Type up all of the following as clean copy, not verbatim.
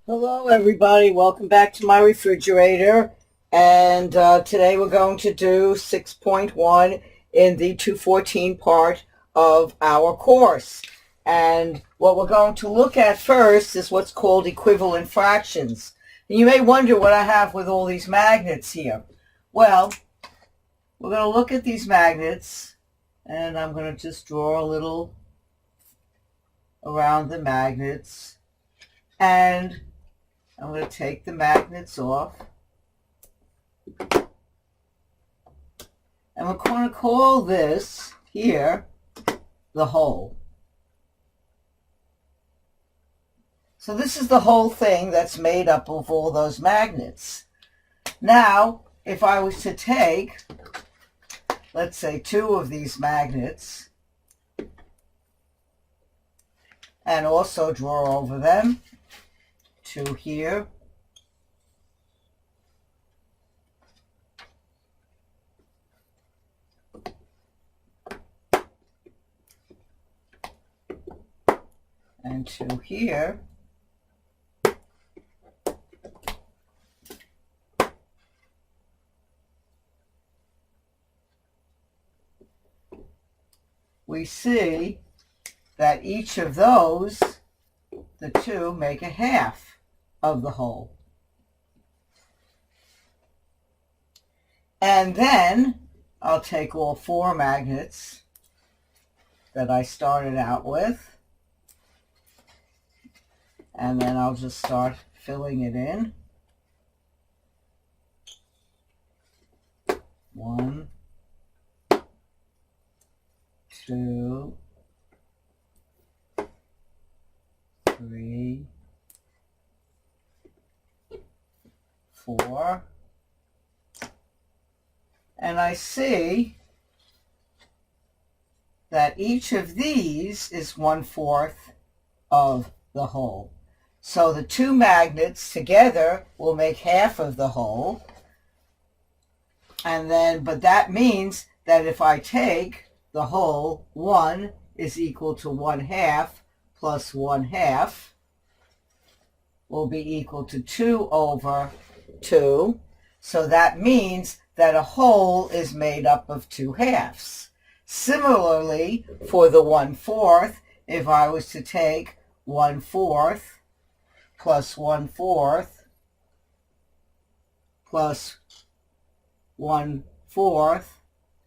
Hello everybody, welcome back to my refrigerator, and today we're going to do 6.1 in the 214 part of our course. And what we're going to look at first is what's called equivalent fractions. And you may wonder what I have with all these magnets here. Well, we're going to look at these magnets, and I'm going to just draw a little around the magnets, and I'm going to take the magnets off, and we're going to call this here the hole. So this is the whole thing that's made up of all those magnets. Now, if I was to take, let's say, two of these magnets and also draw over them, two here, and two here, we see that each of those, the two, make a half of the whole. And then I'll take all four magnets that I started out with, and then I'll just start filling it in. 1, 2, 3, 4, and I see that each of these is 1/4 of the whole. So the two magnets together will make half of the whole. And then, but that means that if I take the whole, 1 is equal to 1/2 plus 1/2 will be equal to 2 over 2. So that means that a whole is made up of 2 halves. Similarly, for the 1/4, if I was to take 1/4 plus 1/4 plus 1/4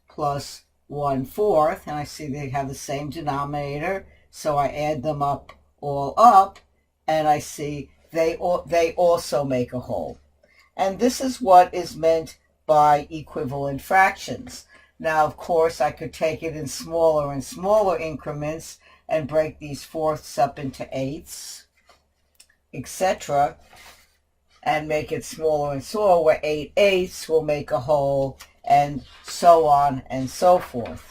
plus 1/4, and I see they have the same denominator, so I add them up all up, and I see they also make a whole. And this is what is meant by equivalent fractions. Now, of course, I could take it in smaller and smaller increments and break these fourths up into eighths, etc., and make it smaller and smaller, where 8/8 will make a whole, and so on and so forth.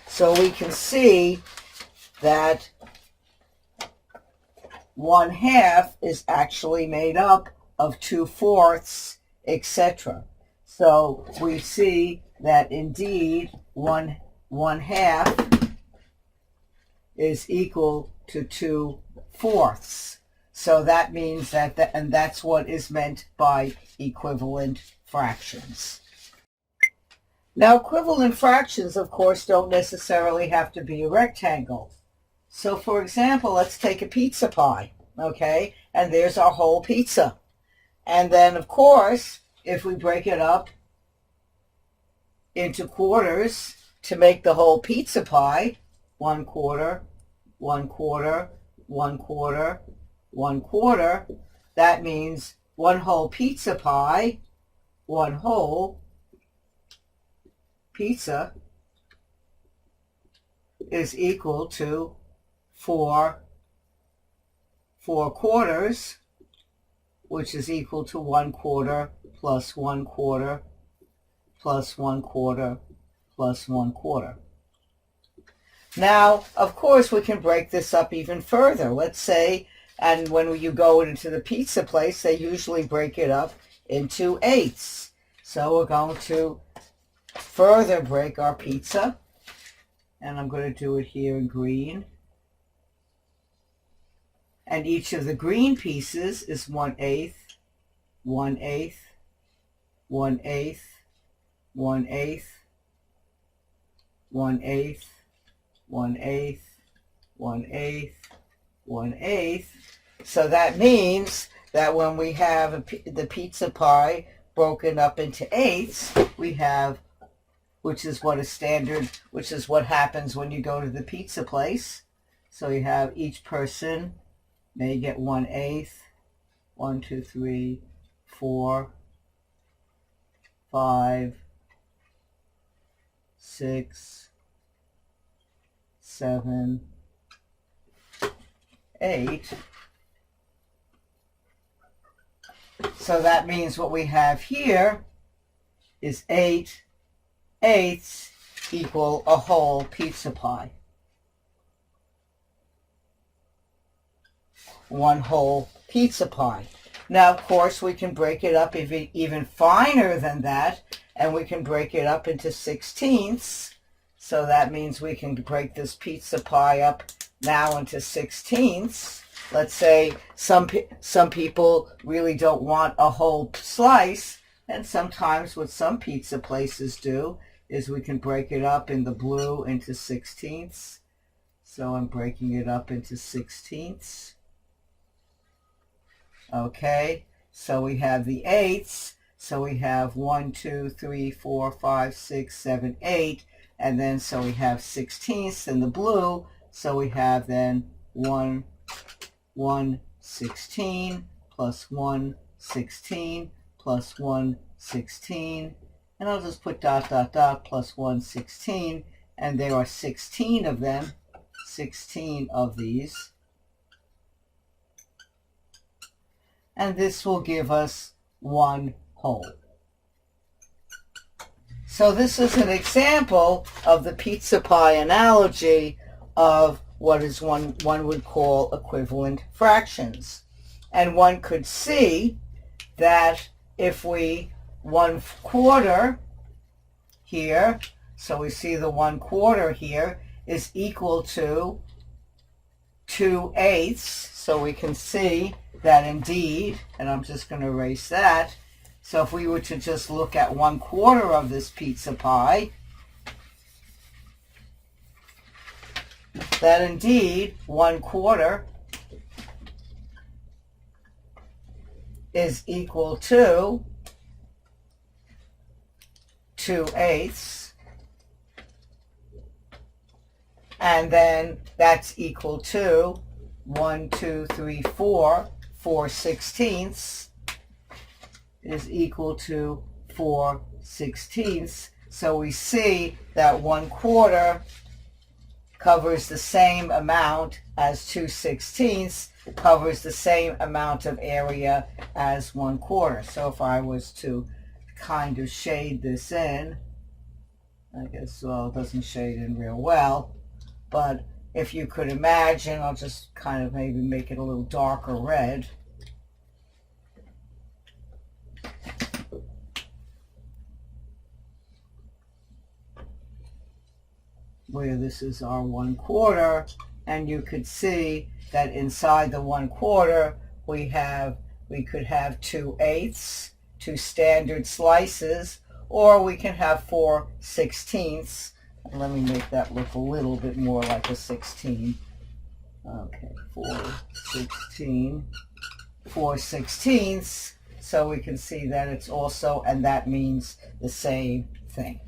So we can see that 1/2 is actually made up of 2/4, etc. So we see that indeed 1/2 is equal to 2/4. So that means that, and that's what is meant by equivalent fractions. Now, equivalent fractions, of course, don't necessarily have to be a rectangle. So, for example, let's take a pizza pie, okay? And there's our whole pizza. And then, of course, if we break it up into quarters to make the whole pizza pie, 1/4, 1/4, 1/4, 1/4, that means one whole pizza pie, one whole pizza is equal to 4 quarters, which is equal to 1/4 plus 1/4 plus 1/4 plus 1/4. Now, of course, we can break this up even further. Let's say, and when you go into the pizza place, they usually break it up into eighths. So we're going to further break our pizza. And I'm going to do it here in green. And each of the green pieces is 1/8, 1/8, 1/8, 1/8, 1/8, 1/8, 1/8, 1/8. So that means that when we have the pizza pie broken up into eighths, we have, which is what happens when you go to the pizza place. So you have each person may get 1/8, 1, 2, 3, 4, 5, 6, 7, 8. So that means what we have here is 8/8 equal a whole pizza pie. One whole pizza pie. Now, of course, we can break it up even finer than that, and we can break it up into 16ths. So that means we can break this pizza pie up now into 16ths. Let's say some people really don't want a whole slice, and sometimes what some pizza places do is we can break it up in the blue into 16ths. So I'm breaking it up into 16ths. Okay, so we have the eighths. So we have 1, 2, 3, 4, 5, 6, 7, 8. And then so we have 16ths in the blue. So we have then 1, 16 plus 1, 16 plus 1, 16. And I'll just put ... plus 1, 16. And there are 16 of them, 16 of these. And this will give us one whole. So this is an example of the pizza pie analogy of what is one would call equivalent fractions. And one could see that if we 1/4 here, so we see the 1/4 here is equal to 2/8. So we can see that indeed, and I'm just going to erase that. So if we were to just look at 1/4 of this pizza pie, that indeed 1/4 is equal to 2/8, and then that's equal to 1, 2, 3, 4, 4/16 is equal to 4/16. So we see that 1/4 covers the same amount as 2/16, covers the same amount of area as 1/4. So if I was to kind of shade this in, I guess, well, it doesn't shade in real well, but if you could imagine, I'll just kind of maybe make it a little darker red. Where this is our 1/4, and you could see that inside the 1/4 we could have 2/8, 2 standard slices, or we can have 4/16. Let me make that look a little bit more like a 16. Okay, 4/16, 4/16. So we can see that it's also, and that means the same thing.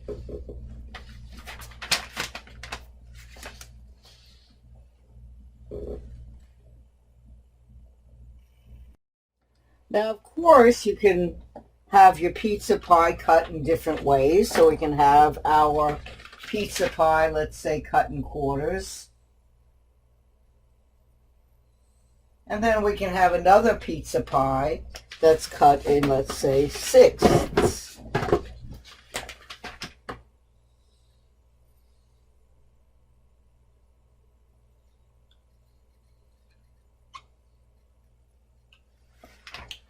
Now, of course, you can have your pizza pie cut in different ways. So we can have our pizza pie, let's say, cut in quarters. And then we can have another pizza pie that's cut in, let's say, sixths.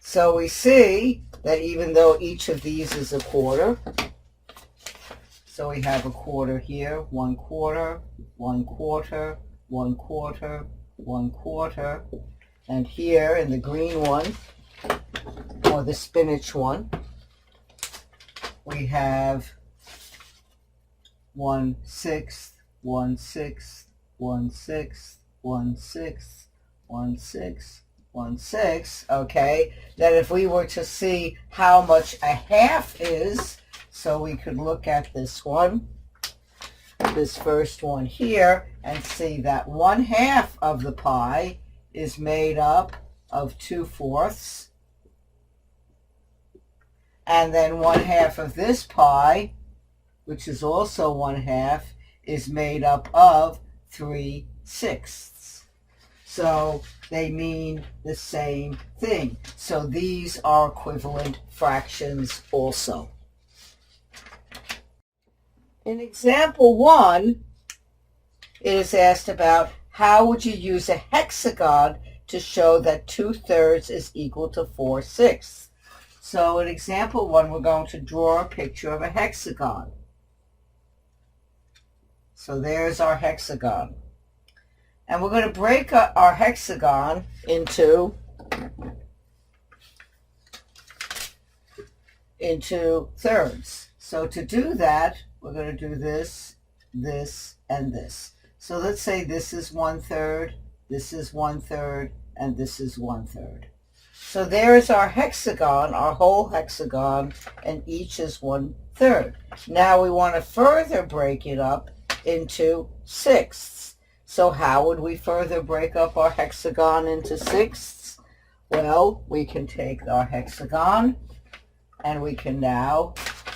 So we see that even though each of these is a quarter, So we have a quarter here, 1/4, 1/4, 1/4, 1/4. And here in the green one, or the spinach one, we have 1/6, 1/6, 1/6, 1/6, 1/6, 1/6. Okay, then if we were to see how much a half is, so we could look at this one, this first one here, and see that 1/2 of the pie is made up of 2/4, and then 1/2 of this pie, which is also 1/2, is made up of 3/6. So they mean the same thing. So these are equivalent fractions also. In example 1, it is asked about how would you use a hexagon to show that 2/3 is equal to 4/6. So in example 1, we're going to draw a picture of a hexagon. So there's our hexagon. And we're going to break up our hexagon into thirds. So to do that, we're going to do this, this, and this. So let's say this is 1/3, this is 1/3, and this is 1/3. So there's our hexagon, our whole hexagon, and each is 1/3. Now we want to further break it up into sixths. So how would we further break up our hexagon into sixths? Well, we can take our hexagon and we can now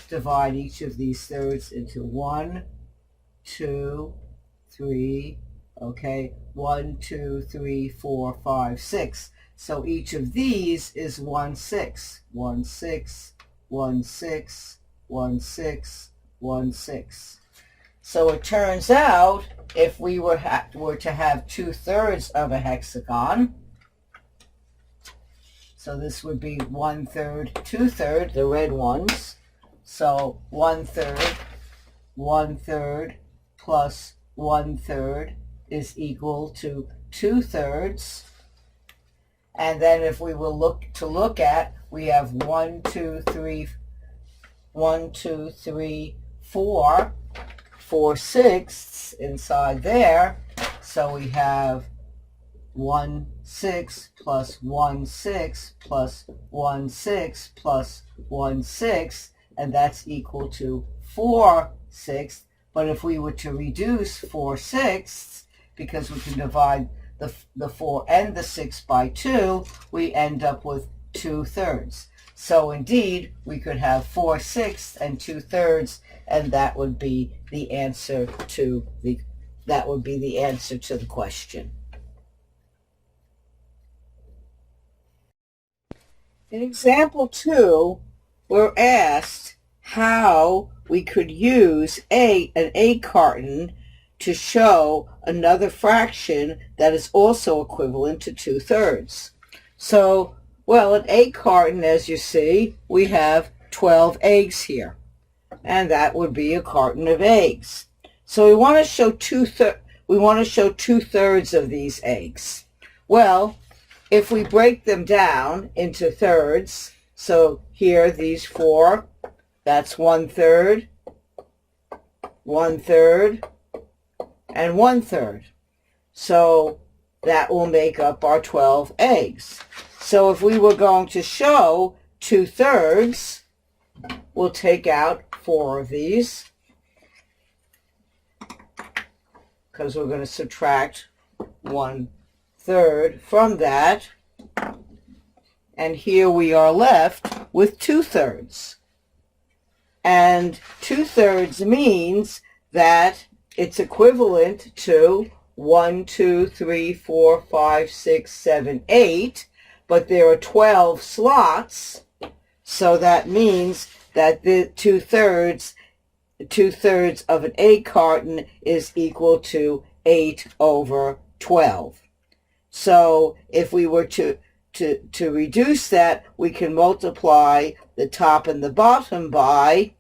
divide each of these thirds into 1, 2, 3, okay, 1, 2, 3, 4, 5, 6. So each of these is 1/6, 1/6, 1/6, 1/6, 1/6. So it turns out if we were to have 2/3 of a hexagon, so this would be 1/3, 2/3, the red ones. So 1/3, 1/3 plus 1/3 is equal to 2/3. And then if we will look at, we have 1, 2, 3, 4, 4/6 inside there. So we have 1/6 plus 1/6 plus 1/6 plus 1/6, and that's equal to 4/6. But if we were to reduce 4/6, because we can divide the 4 and the 6 by 2, we end up with 2/3. So indeed, we could have 4/6 and 2/3, and that would be the answer to the question. In example 2, we're asked how we could use an egg carton to show another fraction that is also equivalent to 2/3. So, well, an egg carton, as you see, we have 12 eggs here, and that would be a carton of eggs. So we want to show 2/3 of these eggs. Well, if we break them down into thirds, so here these 4, that's 1/3, 1/3, and 1/3. So that will make up our 12 eggs. So if we were going to show 2/3, we'll take out 4 of these, because we're going to subtract 1/3 from that. And here we are left with 2/3. And 2/3 means that it's equivalent to 1, 2, 3, 4, 5, 6, 7, 8, but there are 12 slots, so that means that the 2/3 of an egg carton is equal to 8/12. So if we were to reduce that, we can multiply the top and the bottom by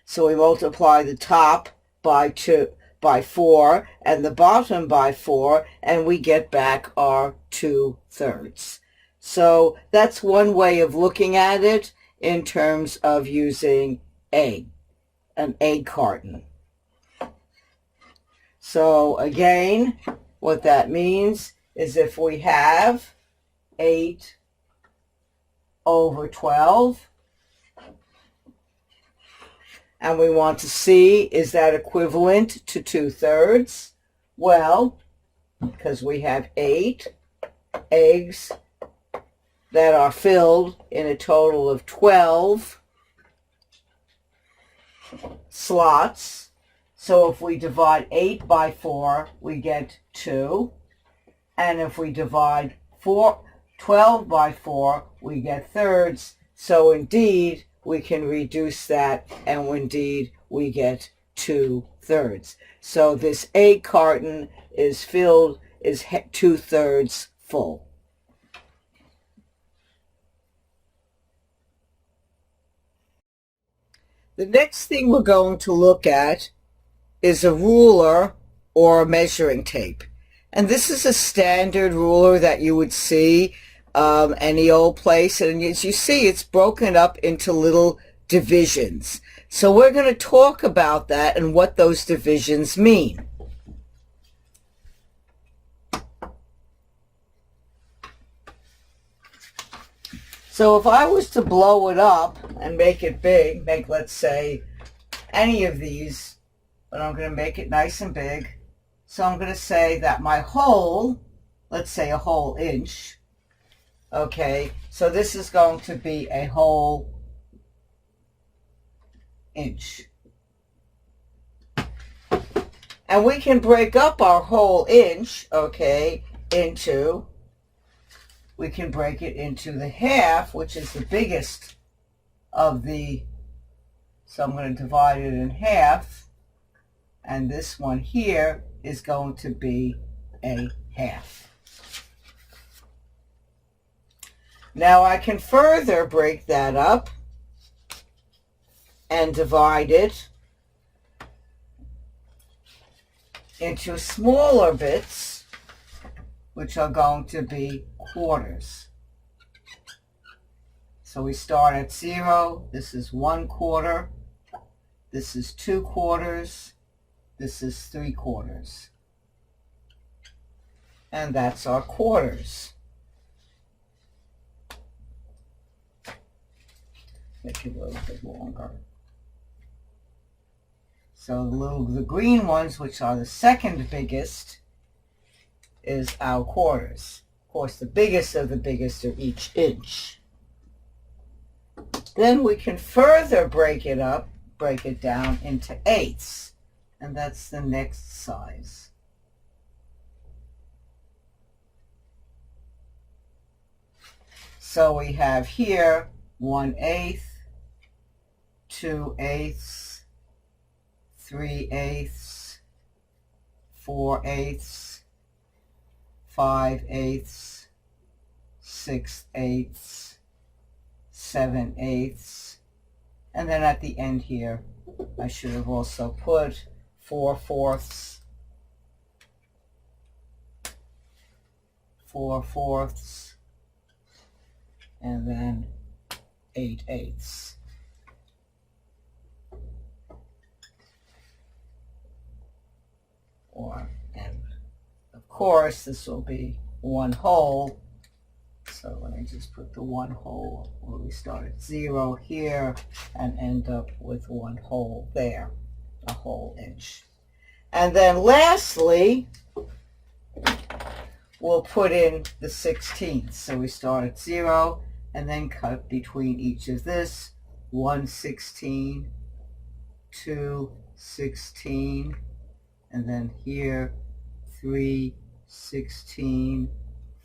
So we multiply the top by 4 and the bottom by 4, and we get back our 2/3. So that's one way of looking at it in terms of using an egg carton. So again, what that means is if we have 8 over 12, and we want to see, is that equivalent to 2/3? Well, because we have 8 eggs that are filled in a total of 12 slots. So if we divide 8 by 4, we get 2. And if we divide 12 by 4, we get thirds. So indeed, we can reduce that, and indeed, we get 2/3. So this egg carton is 2/3 full. The next thing we're going to look at is a ruler or a measuring tape. And this is a standard ruler that you would see any old place. And as you see, it's broken up into little divisions. So we're going to talk about that and what those divisions mean. So if I was to blow it up and make it big, let's say, any of these, but I'm going to make it nice and big. So I'm going to say that my hole, let's say a whole inch, okay, so this is going to be a whole inch. And we can break up our whole inch, okay, we can break it into the half, which is the biggest of the, so I'm going to divide it in half, and this one here is going to be a half. Now I can further break that up and divide it into smaller bits, which are going to be quarters. So we start at 0. This is 1/4. This is 2/4. This is 3/4. And that's our quarters. Make it a little bit longer. So the green ones, which are the second biggest, is our quarters. Of course, the biggest of the biggest are each inch. Then we can further break it down into eighths, and that's the next size. So we have here 1/8, 2/8, 3/8, 4/8, 5/8, 6/8, 7/8, and then at the end here, I should have also put 4/4, 4/4, and then 8/8. And of course, this will be one whole. So let me just put the one whole where we start at 0 here and end up with one whole there, a whole inch. And then lastly, we'll put in the 16ths. So we start at 0 and then cut between each of this, 1/16, 2/16, and then here 3/16,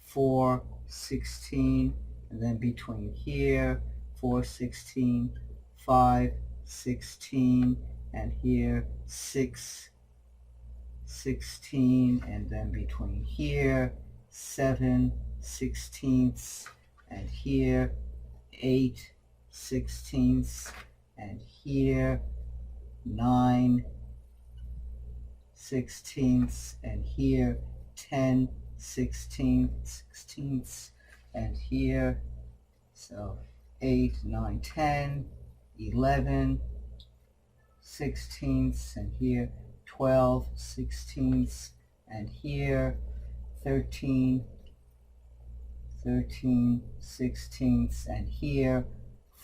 4/16, and then between here 4/16, 5/16, and here 6/16, and then between here 7/16, and here 8/16, and here 9/16, and here 10/16, and here, so 8, 9, 10, 11/16, and here 12/16, and here 13/16, and here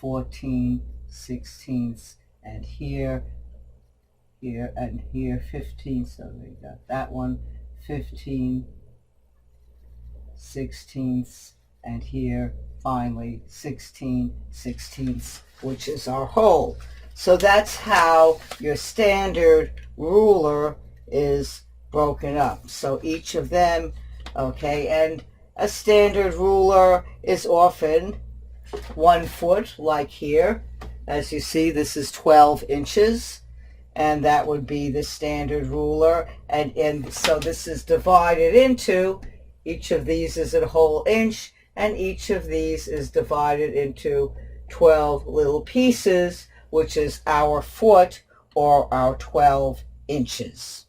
14/16, and here, and here 15. So we got that one, 15/16, and here finally 16/16, which is our whole. So that's how your standard ruler is broken up. So each of them, okay, and a standard ruler is often 1 foot, like here. As you see, this is 12 inches, and that would be the standard ruler. And so this is divided into, each of these is a whole inch, and each of these is divided into 12 little pieces, which is our foot, or our 12 inches.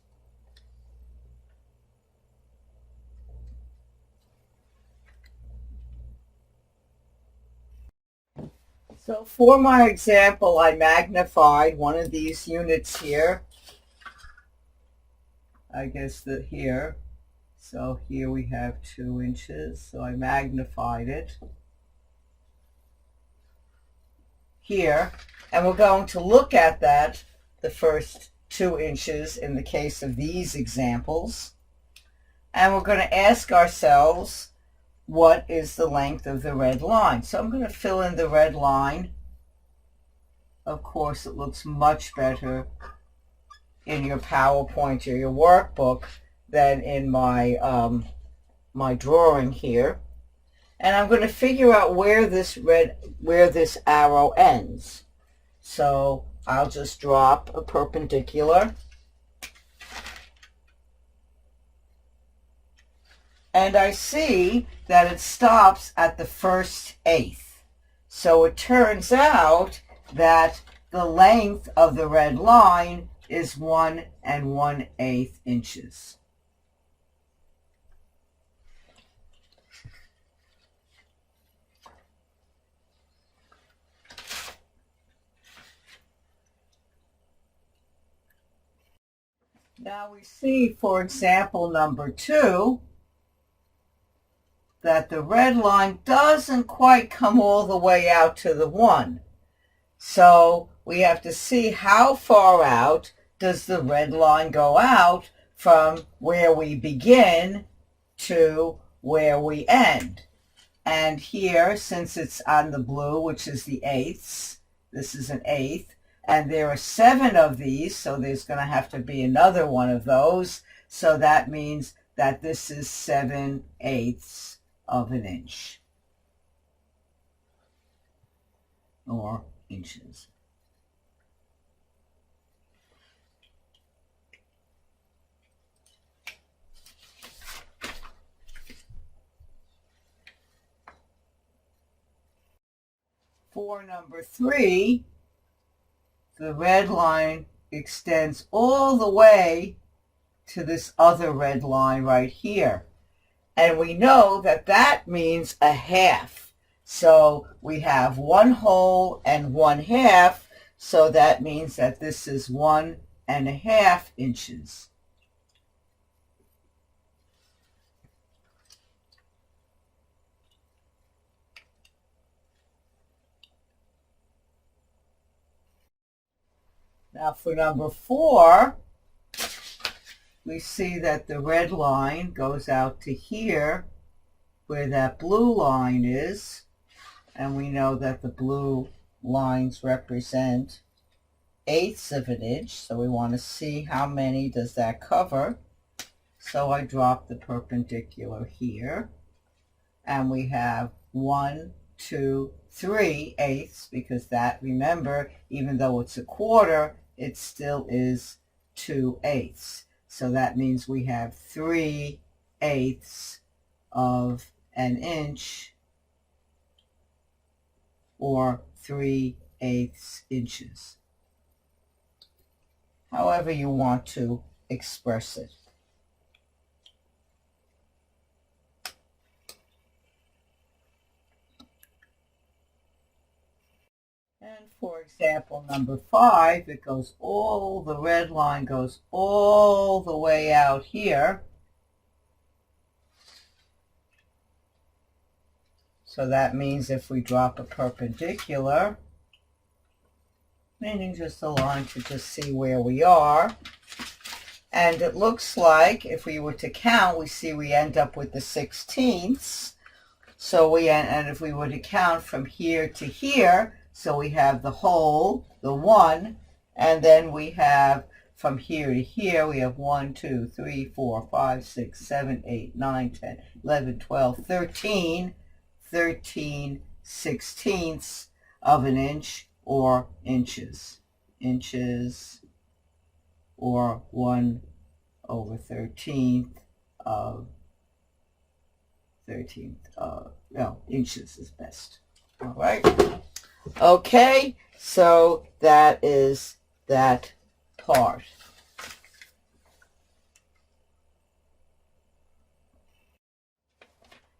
So for my example, I magnified one of these units here. I guess that here. So here we have 2 inches. So I magnified it here. And we're going to look at that, the first 2 inches in the case of these examples. And we're going to ask ourselves, what is the length of the red line? So I'm going to fill in the red line. Of course, it looks much better in your PowerPoint or your workbook than in my my drawing here. And I'm going to figure out where this arrow ends. So I'll just drop a perpendicular. And I see that it stops at the 1/8. So it turns out that the length of the red line is 1 1/8 inches. Now we see, for example, number 2, that the red line doesn't quite come all the way out to the 1. So we have to see how far out does the red line go out from where we begin to where we end. And here, since it's on the blue, which is the 8ths, this is an 8th, and there are 7 of these, so there's going to have to be another one of those. So that means that this is 7/8 of an inch, or inches. For number 3, the red line extends all the way to this other red line right here. And we know that that means a half. So we have 1 whole and 1/2. So that means that this is 1 1/2 inches. Now for number 4, we see that the red line goes out to here where that blue line is. And we know that the blue lines represent 1/8 of an inch. So we want to see how many does that cover. So I drop the perpendicular here. And we have 1, 2, 3/8, because that, remember, even though it's a quarter, it still is 2/8. So that means we have 3/8 of an inch, or 3/8 inches. however you want to express it. And for example, number 5, it goes all, the red line goes all the way out here. So that means if we drop a perpendicular, meaning just a line to just see where we are, and it looks like if we were to count, we see we end up with the 16ths. So and if we were to count from here to here, so we have the whole, the 1, and then we have from here to here, we have 1, 2, 3, 4, 5, 6, 7, 8, 9, 10, 11, 12, 13 sixteenths of an inch or inches. Inches or 1/13 of no, inches is best. All right. Okay, so that is that part.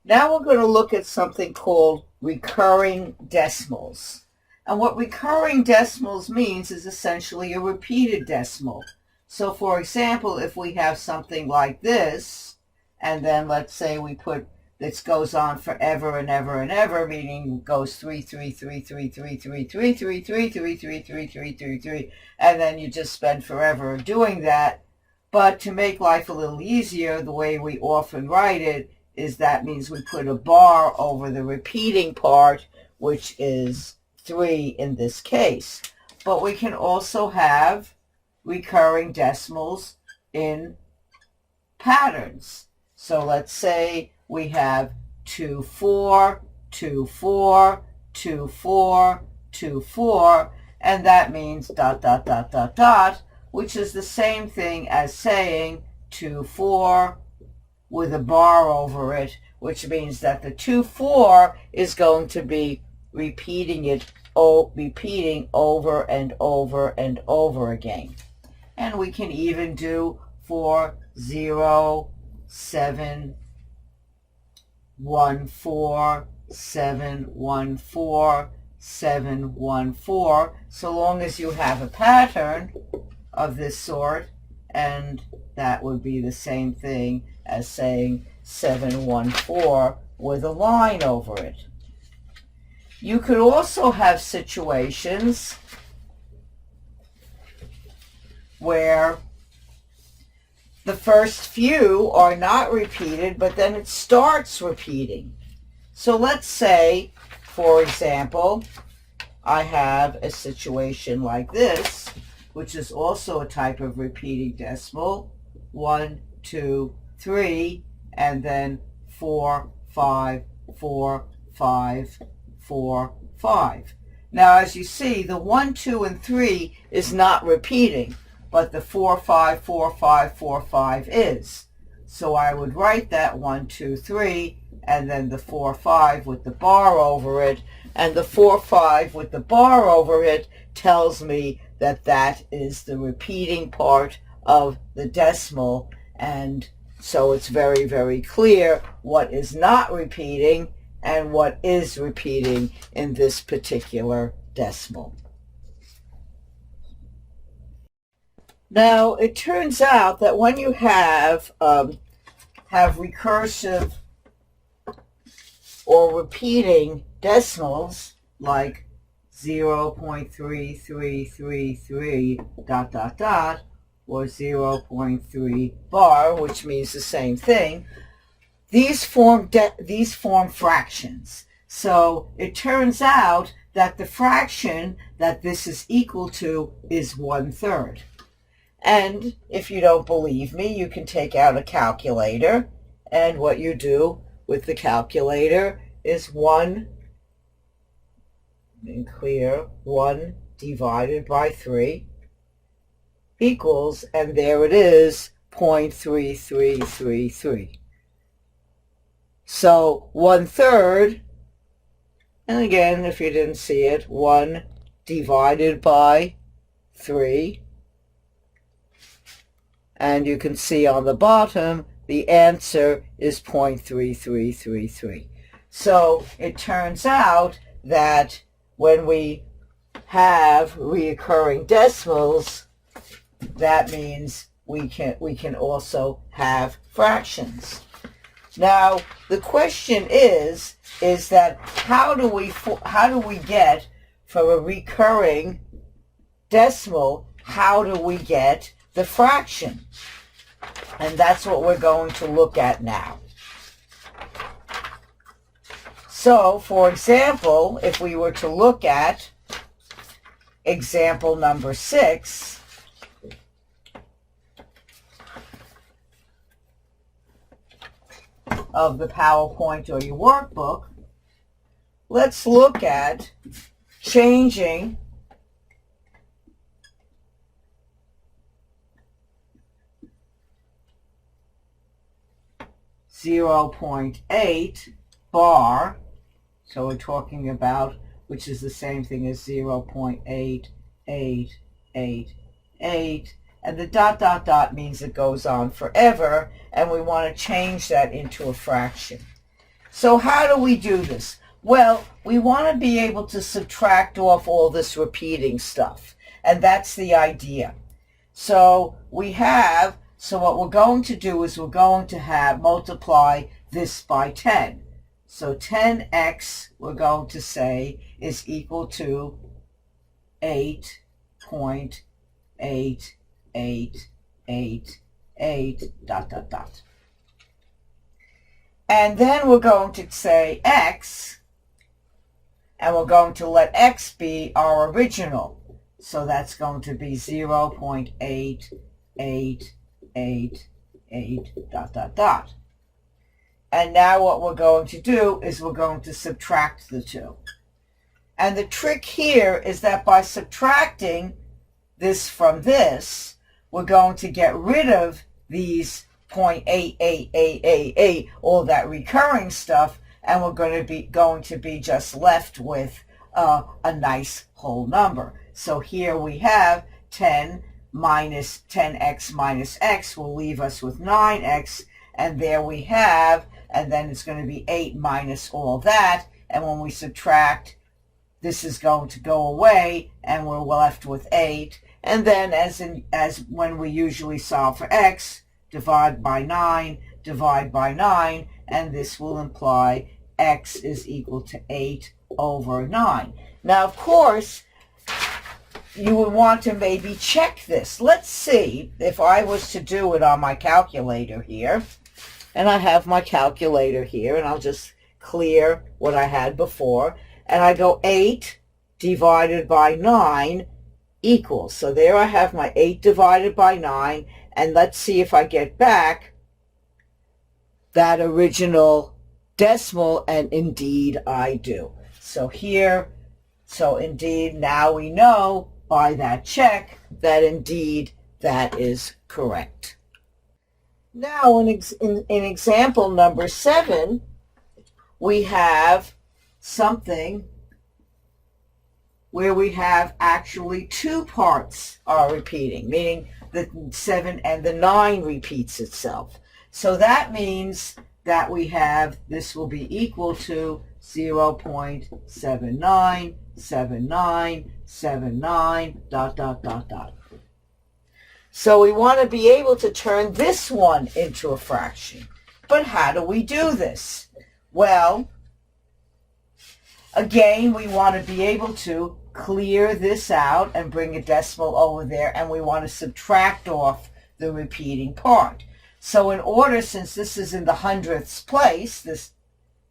Now we're going to look at something called recurring decimals. And what recurring decimals means is essentially a repeated decimal. So for example, if we have something like this, and then let's say we put, this goes on forever and ever and ever, meaning goes 3, 3, 3, 3, 3, 3, 3, 3, 3, 3, 3, 3, 3, 3, 3, and then you just spend forever doing that. But to make life a little easier, the way we often write it is that means we put a bar over the repeating part, which is 3 in this case. But we can also have recurring decimals in patterns. So let's say we have 2, 4, 2, 4, 2, 4, 2, 4, and that means ... which is the same thing as saying 2, 4 with a bar over it, which means that the 2, 4 is going to be repeating over and over and over again. And we can even do 4, 0, 7, 1, 4, 7, 1, 4, 7, 1, 4, so long as you have a pattern of this sort, and that would be the same thing as saying 7, 1, 4 with a line over it. You could also have situations where the first few are not repeated, but then it starts repeating. So let's say, for example, I have a situation like this, which is also a type of repeating decimal, 1, 2, 3, and then 4, 5, 4, 5, 4, 5. Now, as you see, the 1, 2, and 3 is not repeating, but the 4, 5, 4, 5, 4, 5 is. So I would write that 1, 2, 3, and then the 4, 5 with the bar over it, and the 4, 5 with the bar over it tells me that that is the repeating part of the decimal, and so it's very, very clear what is not repeating and what is repeating in this particular decimal. Now, it turns out that when you have recursive or repeating decimals like 0.3333 ... or 0.3 bar, which means the same thing, these form fractions. So it turns out that the fraction that this is equal to is 1/3. And if you don't believe me, you can take out a calculator, and what you do with the calculator is 1 divided by 3 equals, and there it is, 0.3333. So 1/3, and again, if you didn't see it, 1 divided by 3 And you can see on the bottom, the answer is 0.3333. So it turns out that when we have reoccurring decimals, that means we can also have fractions. Now the question is that how do we get from a recurring decimal, how do we get the fraction? And that's what we're going to look at now. So, for example, if we were to look at example number 6, of the PowerPoint or your workbook, let's look at changing .8 bar, so we're talking about, which is the same thing as 0.8888, and the ... means it goes on forever, and we want to change that into a fraction. So how do we do this? Well, we want to be able to subtract off all this repeating stuff, and that's the idea. So what we're going to do is we're going to multiply this by 10. So 10x, we're going to say, is equal to 8.8888 ... And then we're going to say x, and we're going to let x be our original. So that's going to be 0.8888 ... And now what we're going to do is we're going to subtract the two. And the trick here is that by subtracting this from this, we're going to get rid of these 0.88888, all that recurring stuff, and we're going to be just left with a nice whole number. So here we have 10 minus 10x minus x will leave us with 9x, and there we have, and then it's going to be 8 minus all that, and when we subtract, this is going to go away, and we're left with 8, and then as when we usually solve for x, divide by 9, and this will imply x is equal to 8 over 9. Now, of course, you would want to maybe check this. Let's see if I was to do it on my calculator here. And I have my calculator here, and I'll just clear what I had before. And I go 8 divided by 9 equals. So there I have my 8 divided by 9. And let's see if I get back that original decimal, and indeed I do. So indeed now we know by that check that indeed that is correct. Now in example number 7, we have something where we have actually two parts are repeating, meaning the 7 and the 9 repeats itself. So that means that we have, this will be equal to 0.797979 ... So we want to be able to turn this one into a fraction. But how do we do this? Well, again, we want to be able to clear this out and bring a decimal over there, and we want to subtract off the repeating part. So in order, since this is in the hundredths place, this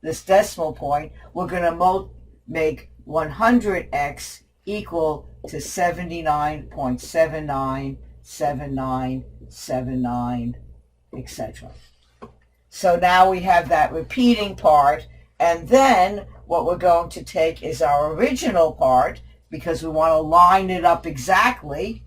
decimal point, we're going to make 100x equal to 79.797979, etc. So now we have that repeating part, and then what we're going to take is our original part, because we want to line it up exactly.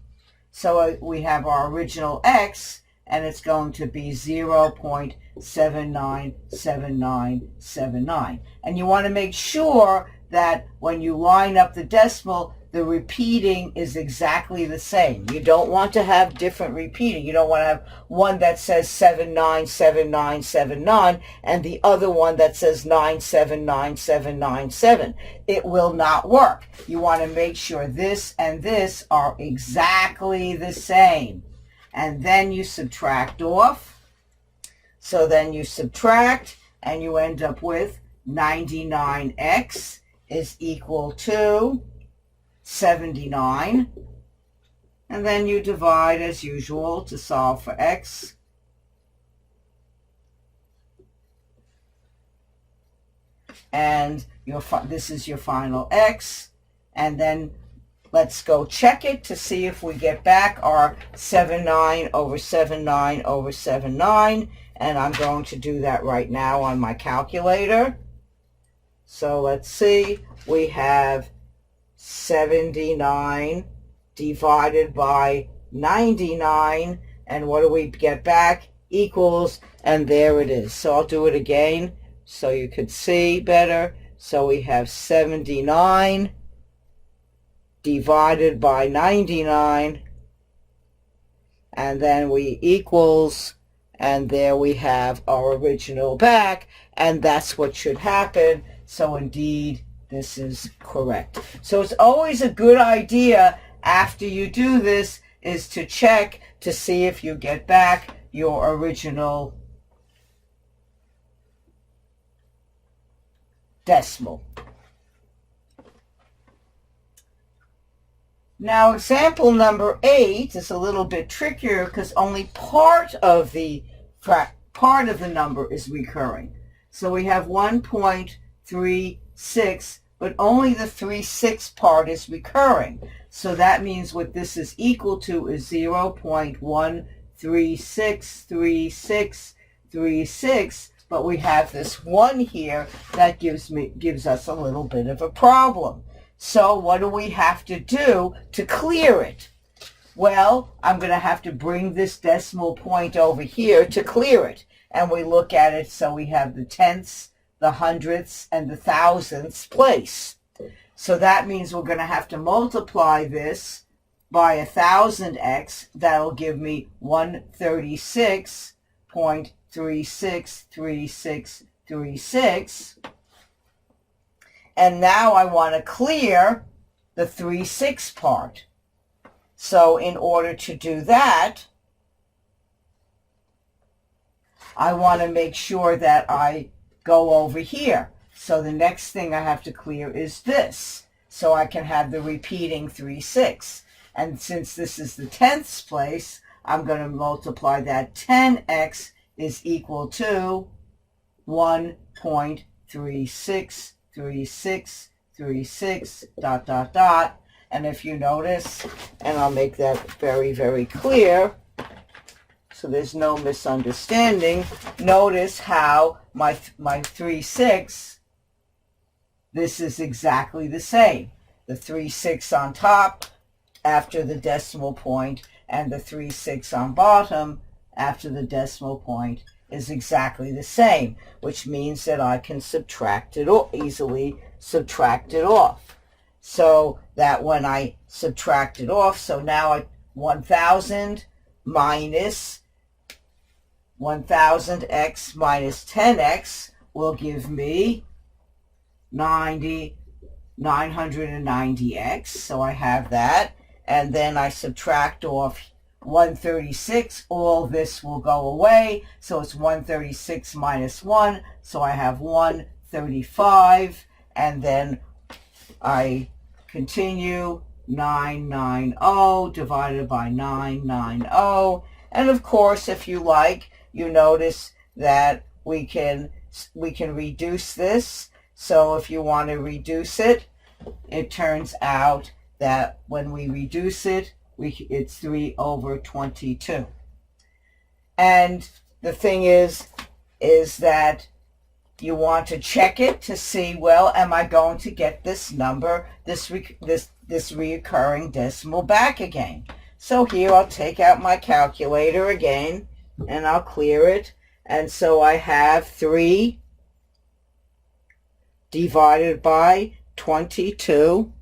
So we have our original x, and it's going to be 0.797979. And you want to make sure that when you line up the decimal, the repeating is exactly the same. You don't want to have different repeating. You don't want to have one that says 797979 and the other one that says 979797. It will not work. You want to make sure this and this are exactly the same. And then you subtract off. So then you subtract and you end up with 99x is equal to 79, and then you divide as usual to solve for x. And this is your final x, and then let's go check it to see if we get back our 79 over 79 over 79, and I'm going to do that right now on my calculator. So let's see, we have 79 divided by 99, and what do we get back? Equals, and there it is. So I'll do it again so you could see better. So we have 79 divided by 99, and then we equals, and there we have our original back, and that's what should happen. So indeed, this is correct. So it's always a good idea after you do this is to check to see if you get back your original decimal. Now example number 8 is a little bit trickier because only part of the number is recurring. So we have 1.36, but only the 36 part is recurring. So that means what this is equal to is 0.1363636, but we have this 1 here that gives us a little bit of a problem. So what do we have to do to clear it? Well, I'm going to have to bring this decimal point over here to clear it. And we look at it, so we have the tenths, the hundredths, and the thousandths place. So that means we're going to have to multiply this by 1000x. That'll give me 136.363636. And now I want to clear the 36 part. So in order to do that, I want to make sure that I go over here. So the next thing I have to clear is this. So I can have the repeating 36. And since this is the tenths place, I'm going to multiply that. 10x is equal to 1.363636, ... And if you notice, and I'll make that very, very clear, so there's no misunderstanding, notice how my 36, this is exactly the same. The 36 on top after the decimal point and the 36 on bottom after the decimal point is exactly the same, which means that I can subtract it or easily subtract it off. So that when I subtract it off, so now 1000 minus 1000x minus 10x will give me 990x. So I have that. And then I subtract off 136. All this will go away. So it's 136 minus 1. So I have 135. And then I continue 990 divided by 990. And of course, if you like, you notice that we can reduce this. So if you want to reduce it, it turns out that when we reduce it, it's 3 over 22. And the thing is that you want to check it to see, well, am I going to get this number, this recurring decimal back again? So here I'll take out my calculator again, and I'll clear it. And so I have 3 divided by 22.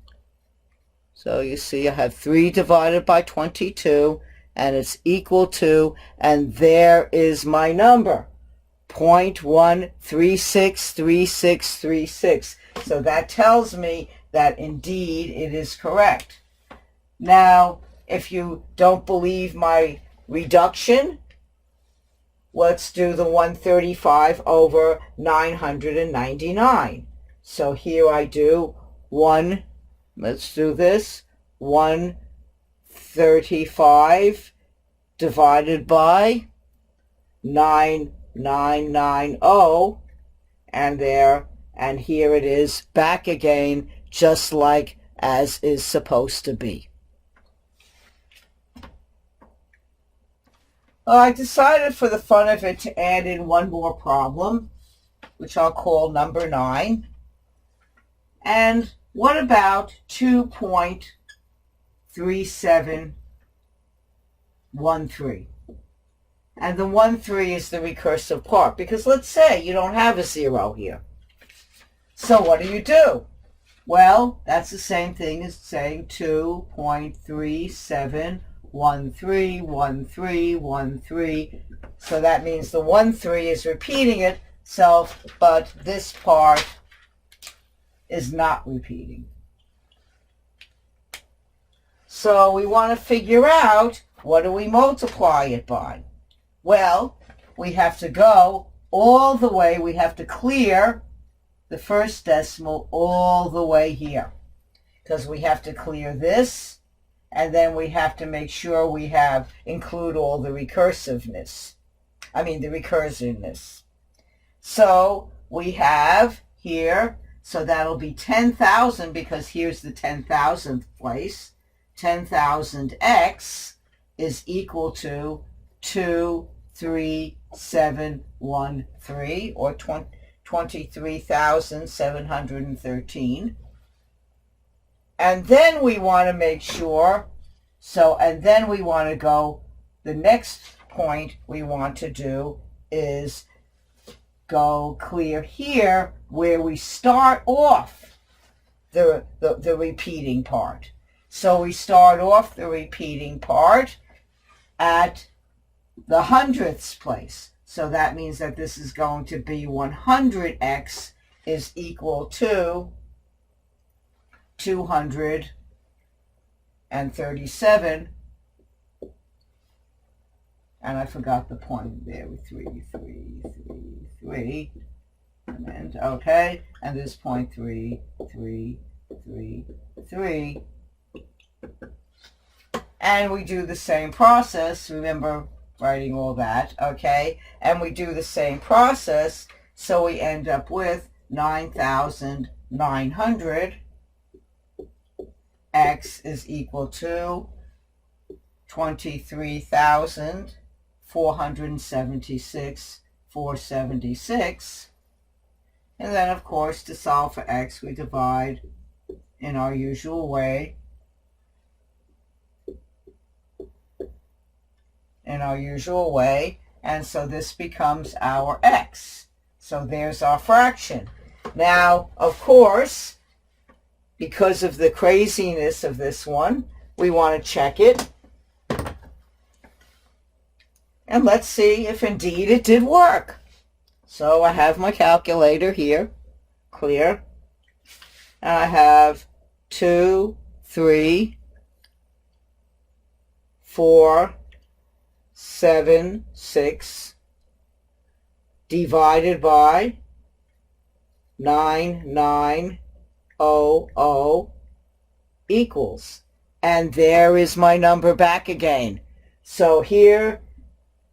So you see I have 3 divided by 22, and it's equal to, and there is my number, 0.1363636. So that tells me that indeed it is correct. Now, if you don't believe my reduction, let's do the 135 over 999. So here I do let's do this, 135 divided by 9990, and here it is back again, just like as is supposed to be. I decided for the fun of it to add in one more problem, which I'll call number 9. And what about 2.3713? And the 13 is the recursive part, because let's say you don't have a 0 here. So what do? Well, that's the same thing as saying 2.37131313. So that means the 13 is repeating itself, but this part is not repeating. So we want to figure out, what do we multiply it by? Well, we have to go all the way, we have to clear the first decimal all the way here, because we have to clear this, and then we have to make sure we include all the recursiveness. The recursiveness. So we have here, so that'll be 10,000, because here's the 10,000th place. 10,000x is equal to 23713, or 23,713. And then we want to make sure, and then we want to go, the next point we want to do is go clear here where we start off the repeating part. So we start off the repeating part at the hundredths place. So that means that this is going to be 100x is equal to 237. And I forgot the point there with 3. And okay, and this point 3. And we do the same process. Remember writing all that, okay? And we do the same process, so we end up with 9,900. X is equal to 23,476,476. And then, of course, to solve for x, we divide in our usual way. And so this becomes our x. So there's our fraction. Now, of course, because of the craziness of this one, we want to check it. And let's see if indeed it did work. So I have my calculator here, clear. And I have 2, 3, 4, 7, 6 divided by 9900 equals. And there is my number back again. So here,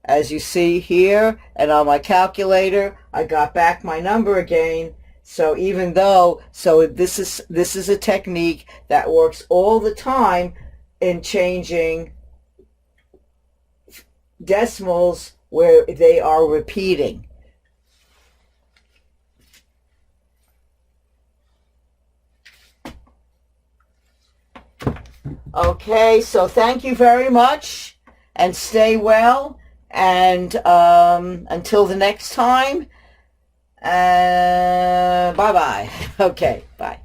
as you see here, and on my calculator, I got back my number again. So even though, this is a technique that works all the time in changing decimals where they are repeating. Okay, so thank you very much, and stay well, and until the next time, bye-bye. Okay, bye.